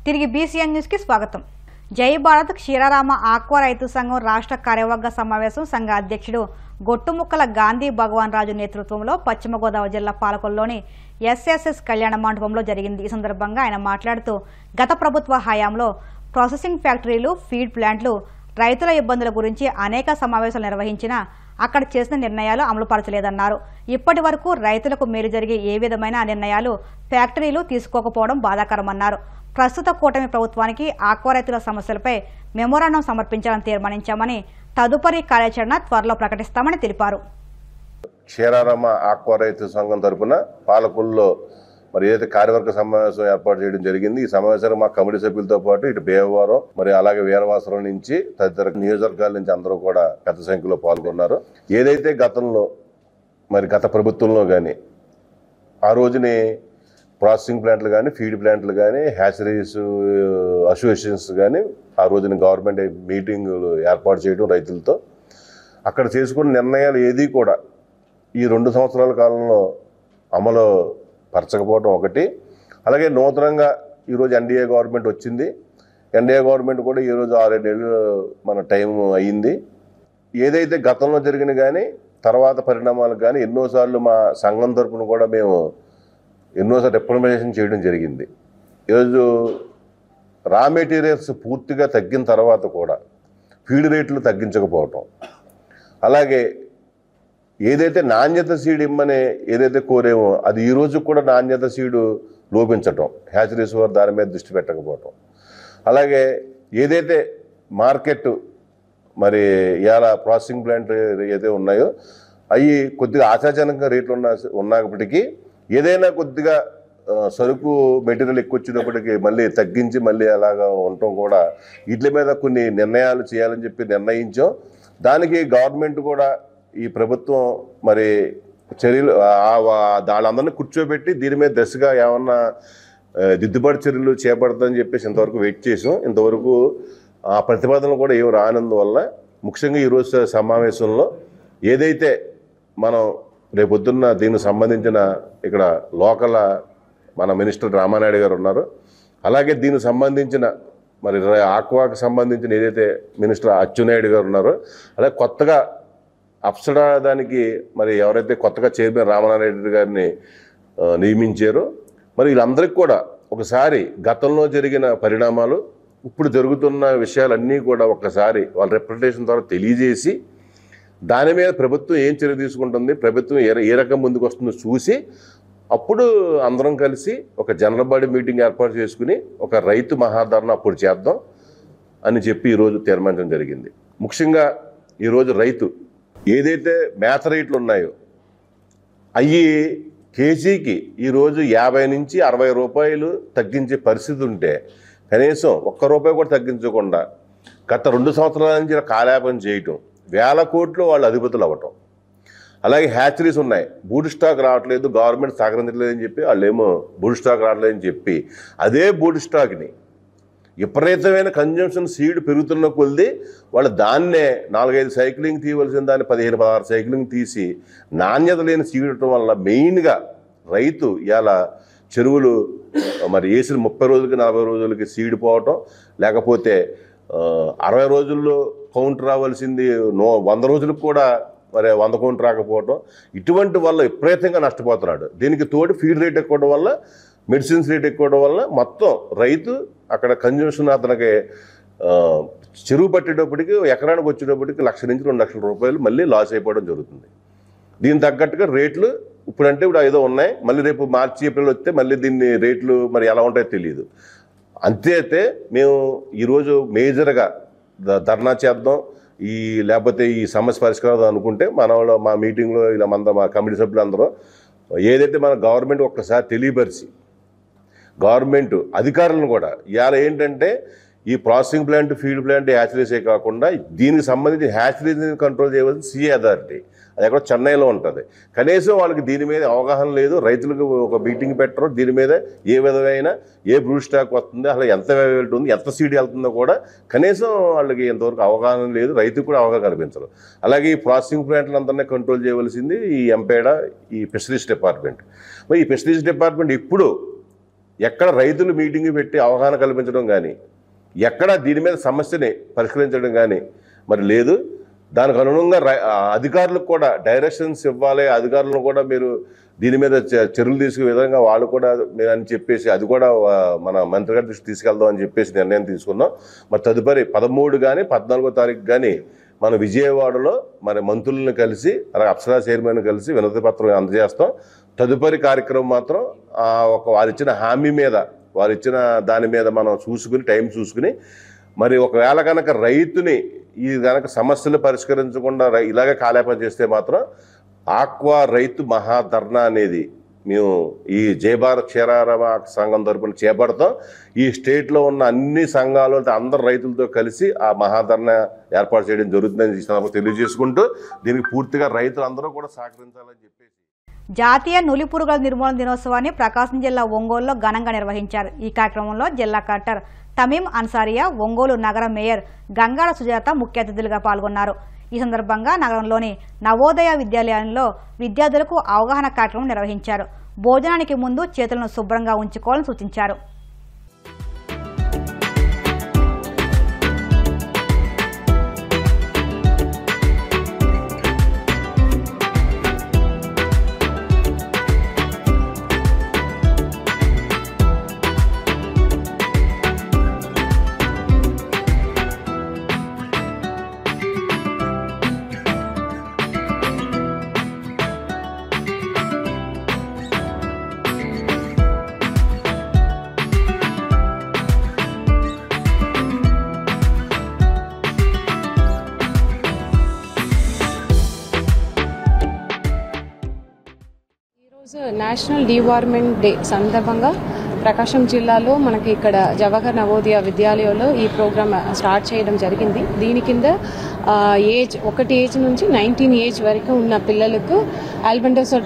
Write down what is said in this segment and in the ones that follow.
తిరిగి BCN news కి స్వాగతం. జై భారత్ క్షీరారామ ఆక్వా రైతు సంఘం రాష్ట్ర కార్యవర్గ సమావేశం సంఘ అధ్యక్షుడు గొట్టుముక్కల గాంధీ భగవాన్ రాజు నేతృత్వంలో పశ్చిమ గోదావరి జిల్లా పాలకొల్లులోని ఎస్ఎస్ఎస్ కళ్యాణ మండపంలో జరిగింది. ఈ సందర్భంగా ఆయన మాట్లాడుతూ గత ప్రభుత్వ హయాంలో ప్రాసెసింగ్ ఫ్యాక్టరీలు, ఫీడ్ ప్లాంట్లు, రైతుల ఇబ్బందుల గురించి అనేక సమావేశాలు నిర్వహించినా అక్కడ చేసిన నిర్ణయాలు అమలుపరచలేదన్నారు. ఇప్పటి వరకు రైతులకు మేలు జరిగే ఏ విధమైన నిర్ణయాలు ఫ్యాక్టరీలు తీసుకోకపోవడం బాధాకరమన్నారు. ప్రస్తుత కూటమి ప్రభుత్వానికి ఆక్వా రైతుల సమస్యలపై మెమోరాండం సమర్పించాలని తీర్మానించామని, తదుపరి కార్యాచరణ త్వరలో ప్రకటిస్తామని తెలిపారు. క్షీరారామ ఆక్వా రైతు సంఘం తరఫున పాలకొల్లులో మరి ఏదైతే కార్యవర్గ సమావేశం ఏర్పాటు చేయడం జరిగింది. ఈ సమావేశానికి మా కమిటీ సభ్యులతో పాటు ఇటు భీమవరం, మరి అలాగే వీరవాసరం నుంచి తదితర నియోజకవర్గాల నుంచి అందరూ కూడా పెద్ద సంఖ్యలో పాల్గొన్నారు. ఏదైతే గతంలో మరి గత ప్రభుత్వంలో కానీ ఆ రోజుని ప్రాసెసింగ్ ప్లాంట్లు కానీ, ఫీడ్ ప్లాంట్లు కానీ, హ్యాచరీస్ అసోసియేషన్స్ కానీ ఆ రోజున గవర్నమెంట్ మీటింగులు ఏర్పాటు చేయడం రైతులతో అక్కడ చేసుకున్న నిర్ణయాలు ఏది కూడా ఈ 2 సంవత్సరాల కాలంలో అమలు పరచకపోవడం ఒకటి. అలాగే నూతనంగా ఈరోజు ఎన్డీఏ గవర్నమెంట్ వచ్చింది. ఎన్డీఏ గవర్నమెంట్ కూడా ఈరోజు 6-7 నెలలు మన టైం అయ్యింది. ఏదైతే గతంలో జరిగిన కానీ తర్వాత పరిణామాలు కానీ ఎన్నోసార్లు మా సంఘం తరపున కూడా మేము ఎన్నోసార్లు రిప్రజెంటేషన్ చేయడం జరిగింది. ఈరోజు రా మెటీరియల్స్ పూర్తిగా తగ్గిన తర్వాత కూడా ఫీడ్ రేట్లు తగ్గించకపోవటం, అలాగే ఏదైతే నాణ్యత సీడ్ ఇమ్మని ఏదైతే కోరేమో అది ఈరోజు కూడా నాణ్యత సీడు లోపించటం, హ్యాచరీస్ వారు దాని మీద దృష్టి పెట్టకపోవటం, అలాగే ఏదైతే మార్కెట్ మరి ఇవాళ ప్రాసెసింగ్ ప్లాంట్ ఏదైతే ఉన్నాయో అవి కొద్దిగా ఆశాజనకంగా రేట్లు ఉన్నప్పటికీ ఏదైనా కొద్దిగా సరుకు మెటీరియల్ ఎక్కువ వచ్చేటప్పటికి మళ్ళీ తగ్గించి మళ్ళీ అలాగా ఉండటం కూడా వీటి మీద కొన్ని నిర్ణయాలు చేయాలని చెప్పి నిర్ణయించాం. దానికి గవర్నమెంట్ కూడా ఈ ప్రభుత్వం మరి చర్యలు వాళ్ళందరినీ కూర్చోబెట్టి దీని మీద దశగా ఏమన్నా దిద్దుబాటు చర్యలు చేపడతామని చెప్పేసి ఇంతవరకు వెయిట్ చేసాం. ఇంతవరకు ఆ ప్రతిపాదనలు కూడా ఏమి రానందువల్ల ముఖ్యంగా ఈరోజు సమావేశంలో ఏదైతే మనం రేపొద్దున్న దీనికి సంబంధించిన ఇక్కడ లోకల్ మన మినిస్టర్ రామానాయుడు గారు ఉన్నారు, అలాగే దీనికి సంబంధించిన మరి ఆక్వాకి సంబంధించిన ఏదైతే మినిస్టర్ అచ్చెన్నాయుడు గారు ఉన్నారో, అలాగే కొత్తగా అప్సడా దానికి మరి ఎవరైతే కొత్తగా చైర్మన్ రామానాయుడు గారిని నియమించారో మరి వీళ్ళందరికీ కూడా ఒకసారి గతంలో జరిగిన పరిణామాలు, ఇప్పుడు జరుగుతున్న విషయాలన్నీ కూడా ఒకసారి వాళ్ళ రిప్రజెంటేషన్ ద్వారా తెలియజేసి దాని మీద ప్రభుత్వం ఏం చర్య తీసుకుంటుంది, ప్రభుత్వం ఏ రకం ముందుకు వస్తుందో చూసి అప్పుడు అందరం కలిసి ఒక జనరల్ బాడీ మీటింగ్ ఏర్పాటు చేసుకుని ఒక రైతు మహాధరణ అప్పుడు చేద్దాం అని చెప్పి ఈరోజు తీర్మానించడం జరిగింది. ముఖ్యంగా ఈరోజు రైతు ఏదైతే మేత రేట్లు ఉన్నాయో అవి కేజీకి ఈరోజు 50 నుంచి 60 రూపాయలు తగ్గించే పరిస్థితి ఉంటే కనీసం ₹1 కూడా తగ్గించకుండా గత 2 సంవత్సరాల నుంచి కాలాపన చేయటం, వేల కోట్లు వాళ్ళు అధిపతులు అవ్వటం, అలాగే హ్యాచరీస్ ఉన్నాయి, బూడ్ స్టాక్ రావట్లేదు, గవర్నమెంట్ సహకరించలేదని చెప్పి వాళ్ళేమో బూడ్ స్టాక్ రావట్లేదని చెప్పి అదే బూడ్ స్టాక్ని విపరీతమైన కన్జంప్షన్ సీడ్ పెరుగుతున్న కొద్ది వాళ్ళు దాన్నే 4-5 సైక్లింగ్ తీయవలసిన దాన్ని 15-16 సైక్లింగ్ తీసి నాణ్యత లేని సీడ్ ఇవ్వటం వల్ల మెయిన్గా రైతు ఇలా చెరువులు మరి వేసిన 30 రోజులకి 40 రోజులకి సీడ్ పోవటం, లేకపోతే 60 రోజుల్లో కౌంట్ రావాల్సింది 100 రోజులకు కూడా మరి 100 కౌంట్ రాకపోవటం, ఇటువంటి వల్ల విపరీతంగా నష్టపోతున్నాడు. దీనికి తోడు ఫీడ్ రేట్ ఎక్కువడం వల్ల, మెడిసిన్స్ రేట్ ఎక్కువడం వల్ల మొత్తం రైతు అక్కడ కన్జంప్షన్ అతనికి చెరువు పట్టేటప్పటికి ఎకరానికి వచ్చేటప్పటికి ₹1,00,000 నుంచి ₹2,00,000 మళ్ళీ లాస్ అయిపోవడం జరుగుతుంది. దీనికి తగ్గట్టుగా రేట్లు ఇప్పుడు ఏదో ఉన్నాయి, మళ్ళీ రేపు మార్చి ఏప్రిల్ వస్తే మళ్ళీ దీన్ని రేట్లు మరి ఎలా ఉంటాయో తెలియదు. అంతే మేము ఈరోజు మేజర్గా ధర్నా చేద్దాం, లేకపోతే ఈ సమస్య పరిష్కారం అనుకుంటే మా మీటింగ్లో ఇలా మా కమిటీ సభ్యులందరూ ఏదైతే మన గవర్నమెంట్ ఒక్కసారి తెలియపరిచి గవర్నమెంట్ అధికారులను కూడా ఇవాళ ఏంటంటే ఈ ప్రాసెసింగ్ ప్లాంట్, ఫీడ్ ప్లాంట్, హ్యాచరీసే కాకుండా దీనికి సంబంధించి హ్యాచరీస్ని కంట్రోల్ చేయవలసిన సిఏ అథారిటీ అది ఎక్కడ చెన్నైలో ఉంటుంది. కనీసం వాళ్ళకి దీని మీద అవగాహన లేదు, రైతులకు ఒక మీటింగ్ పెట్టరు, దీని మీద ఏ విధమైన ఏ బ్రూడ్ స్టాక్ వస్తుంది, అసలు ఎంత అవైలబిలిటీ ఉంది, ఎంత సీడ్ వెళ్తుందో కూడా కనీసం వాళ్ళకి ఎంతవరకు అవగాహన లేదు, రైతుకు కూడా అవగాహన కనిపించరు. అలాగే ఈ ప్రాసెసింగ్ ప్లాంట్లందరినీ కంట్రోల్ చేయవలసింది ఈ ఎంపేడ, ఈ ఫిషరీస్ డిపార్ట్మెంట్. మరి ఈ ఫిషరీస్ డిపార్ట్మెంట్ ఇప్పుడు ఎక్కడ రైతులు మీటింగ్ పెట్టి అవగాహన కల్పించడం కానీ, ఎక్కడ దీని మీద సమస్యని పరిష్కరించడం కానీ మరి లేదు. దానికి అనుగుణంగా అధికారులకు కూడా డైరెక్షన్స్ ఇవ్వాలి. అధికారులను కూడా మీరు దీని మీద చర్యలు తీసుకునే విధంగా వాళ్ళు కూడా మీరు అని చెప్పేసి అది కూడా మన మంత్రి గారి దృష్టికి తీసుకెళ్దాం అని చెప్పేసి నిర్ణయం తీసుకున్నాం. మరి తదుపరి 13 కానీ 14వ తారీఖు కానీ మన విజయవాడలో మన మంత్రులను కలిసి అలాగే అప్సరా చైర్మన్ కలిసి వినతి పత్రం అందజేస్తాం. తదుపరి కార్యక్రమం మాత్రం వారు ఇచ్చిన హామీ మీద, వారు ఇచ్చిన దాని మీద మనం చూసుకుని టైం చూసుకుని మరి ఒకవేళ కనుక రైతుని ఈ కనుక సమస్యలు పరిష్కరించకుండా ఇలాగే కాలేపన చేస్తే మాత్రం ఆక్వా రైతు మహాధర్నా అనేది మేము ఈ జయభారత్ క్షీరారామ సంఘం తరపున చేపడతాం. ఈ స్టేట్లో ఉన్న అన్ని సంఘాలు అందరు రైతులతో కలిసి ఆ మహాధర్నా ఏర్పాటు చేయడం జరుగుతుందని ఈ సందర్భంగా తెలియజేసుకుంటూ దీనికి పూర్తిగా రైతులందరూ కూడా సహకరించాలని చెప్పేసి జాతీయ నులిపురుగుల నిర్మూలన దినోత్సవాన్ని ప్రకాశం జిల్లా ఒంగోలులో ఘనంగా నిర్వహించారు. ఈ కార్యక్రమంలో జిల్లా కలెక్టర్ తమీం అన్సారియా, ఒంగోలు నగర మేయర్ గంగాడ సుజాత ముఖ్య అతిథులుగా పాల్గొన్నారు. ఈ సందర్భంగా నగరంలోని నవోదయ విద్యాలయంలో విద్యార్థులకు అవగాహన కార్యక్రమం నిర్వహించారు. భోజనానికి ముందు చేతులను శుభ్రంగా ఉంచుకోవాలని సూచించారు. నేషనల్ డీవార్మెంట్ డే సందర్భంగా ప్రకాశం జిల్లాలో మనకి ఇక్కడ జవహర్ నవోదయ విద్యాలయంలో ఈ ప్రోగ్రామ్ స్టార్ట్ చేయడం జరిగింది. దీని కింద ఏజ్ 1 ఏజ్ నుంచి 19 ఏజ్ వరకు ఉన్న పిల్లలకు ఆల్బెండోజోల్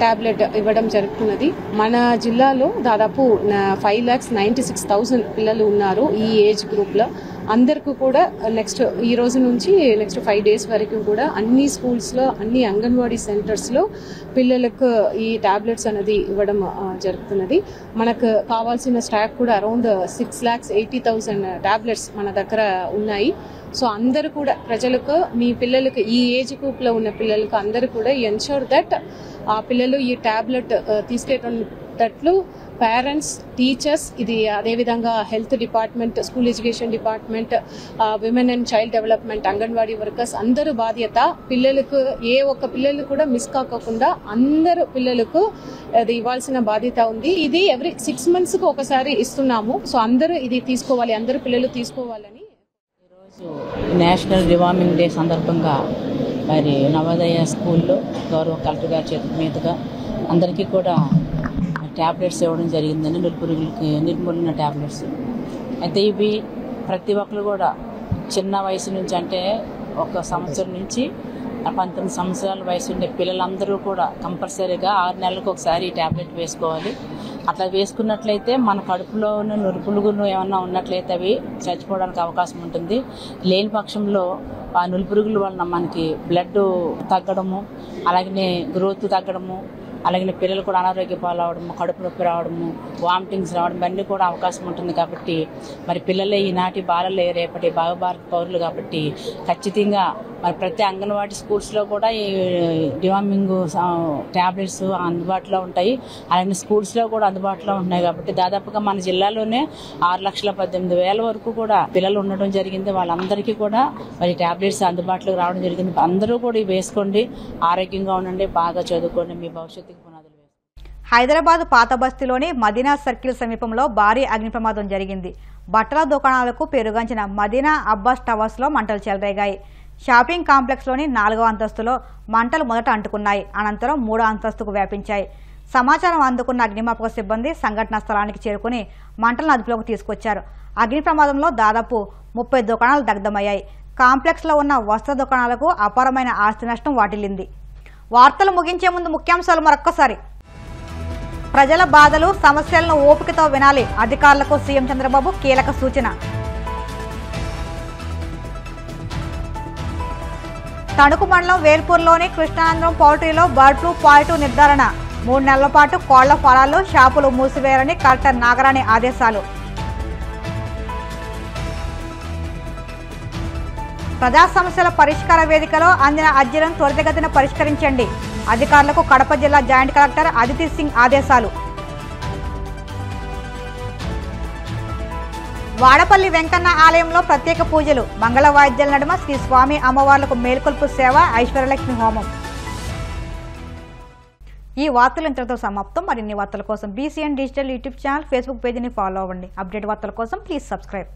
టాబ్లెట్ ఇవ్వడం జరుగుతున్నది. మన జిల్లాలో దాదాపు 5,96,000 పిల్లలు ఉన్నారు ఈ ఏజ్ గ్రూప్లో. అందరికీ కూడా ఈ రోజు నుంచి నెక్స్ట్ 5 days వరకు కూడా అన్ని స్కూల్స్లో, అన్ని అంగన్వాడీ సెంటర్స్లో పిల్లలకు ఈ టాబ్లెట్స్ అనేది ఇవ్వడం జరుగుతున్నది. మనకు కావాల్సిన స్టాక్ కూడా అరౌండ్ 6,80,000 టాబ్లెట్స్ మన దగ్గర ఉన్నాయి. సో అందరూ కూడా ప్రజలకు, మీ పిల్లలకు, ఈ ఏజ్ గ్రూప్లో ఉన్న పిల్లలకు అందరూ కూడా ఎన్షూర్ దట్ ఆ పిల్లలు ఈ టాబ్లెట్ తీసుకెళ్ళేటట్లు పేరెంట్స్, టీచర్స్, ఇది అదేవిధంగా health department, school education department, women and child development, anganwadi workers అందరూ బాధ్యత. పిల్లలకు ఏ ఒక్క పిల్లలు కూడా మిస్ కాకుండా అందరూ పిల్లలకు అది ఇవ్వాల్సిన బాధ్యత ఉంది. ఇది ఎవ్రీ 6 monthsకు ఒకసారి ఇస్తున్నాము. సో అందరూ ఇది తీసుకోవాలి, అందరూ పిల్లలు తీసుకోవాలని. ఈరోజు నేషనల్ డివార్మింగ్ డే సందర్భంగా మరి నవోదయ స్కూల్లో గౌరవ కలెక్టర్ గారి చేతుల మీదుగా అందరికీ కూడా ట్యాబ్లెట్స్ ఇవ్వడం జరిగిందని, నులిపురుగులకి నిర్మూలన ట్యాబ్లెట్స్. అయితే ఇవి ప్రతి ఒక్కరు కూడా చిన్న వయసు నుంచి, అంటే 1 సంవత్సరం నుంచి 19 సంవత్సరాల వయసు ఉండే పిల్లలందరూ కూడా కంపల్సరీగా 6 నెలలకు ఒకసారి ఈ ట్యాబ్లెట్ వేసుకోవాలి. అట్లా వేసుకున్నట్లయితే మన కడుపులో ఉన్న నులిపురుగులు ఏమన్నా ఉన్నట్లయితే అవి చచ్చిపోవడానికి అవకాశం ఉంటుంది. లేని పక్షంలో ఆ నులిపురుగుల వలన మనకి బ్లడ్ తగ్గడము, అలాగే గ్రోత్ తగ్గడము, అలాగే పిల్లలు కూడా అనారోగ్య పాలవడము, కడుపు నొప్పి రావడము, వామిటింగ్స్ రావడం ఇవన్నీ కూడా అవకాశం ఉంటుంది. కాబట్టి మరి పిల్లలే ఈనాటి బాలలే రేపటి భారత పౌరులు. కాబట్టి ఖచ్చితంగా మరి ప్రతి అంగన్వాడీ స్కూల్స్లో కూడా ఈ డివార్మింగ్ ట్యాబ్లెట్స్ అందుబాటులో ఉంటాయి. అలాగే స్కూల్స్లో కూడా అందుబాటులో ఉన్నాయి. కాబట్టి దాదాపుగా మన జిల్లాలోనే 6,18,000 వరకు కూడా పిల్లలు ఉండడం జరిగింది. వాళ్ళందరికీ కూడా మరి ట్యాబ్లెట్స్ అందుబాటులోకి రావడం జరిగింది. అందరూ కూడా ఇవి వేసుకోండి, ఆరోగ్యంగా ఉండండి, బాగా చదువుకోండి, మీ భవిష్యత్తుకి పునాదులు వేసుకోండి. హైదరాబాద్ పాత బస్తీలోని మదీనా సర్కిల్ సమీపంలో భారీ అగ్ని ప్రమాదం జరిగింది. బట్టల దుకాణాలకు పేరుగాంచిన మదీనా అబ్బాస్ టవర్స్లో మంటలు చెలరేగాయి. షాపింగ్ కాంప్లెక్స్లోని 4వ అంతస్తులో మంటలు మొదట అంటుకున్నాయి. అనంతరం 3వ అంతస్తుకు వ్యాపించాయి. సమాచారం అందుకున్న అగ్నిమాపక సిబ్బంది సంఘటనా స్థలానికి చేరుకుని మంటలను అదుపులోకి తీసుకొచ్చారు. అగ్ని ప్రమాదంలో దాదాపు 30 దుకాణాలు దగ్ధమయ్యాయి. కాంప్లెక్స్లో ఉన్న వస్త్ర దుకాణాలకు అపారమైన ఆస్తి నష్టం వాటిల్లింది. వార్తలు ముగించే ముందు ముఖ్యాంశాలు మరొక్కసారి. ప్రజల బాధలు, సమస్యలను ఓపికతో వినాలి. అధికారులకు సీఎం చంద్రబాబు కీలక సూచన. తణుకు మండలం వేల్పూర్లోని కృష్ణానందం పౌల్ట్రీలో బర్డ్ ఫ్లూ పాజిటివ్ నిర్ధారణ. 3 నెలల పాటు కోళ్ల ఫారాల్లో షాపులు మూసివేయాలని కలెక్టర్ నాగరాణి ఆదేశాలు. ప్రజా సమస్యల పరిష్కార వేదికలో అందిన అర్జీలను త్వరితగతిన పరిష్కరించండి. అధికారులకు కడప జిల్లా జాయింట్ కలెక్టర్ అదితి సింగ్ ఆదేశాలు. వాడపల్లి వెంకన్న ఆలయంలో ప్రత్యేక పూజలు. మంగళ వాయిద్యాల నడుమ శ్రీ స్వామి అమ్మవార్లకు మేల్కొల్పు సేవ, ఐశ్వర్యలక్ష్మి హోమం. ఈ వార్తలు ఇంతటితో సమాప్తం. మరిన్ని వార్తల కోసం BCN digital YouTube channel, Facebook పేజీని ఫాలో అవ్వండి. అప్డేట్ వార్తల కోసం ప్లీజ్ సబ్స్క్రైబ్.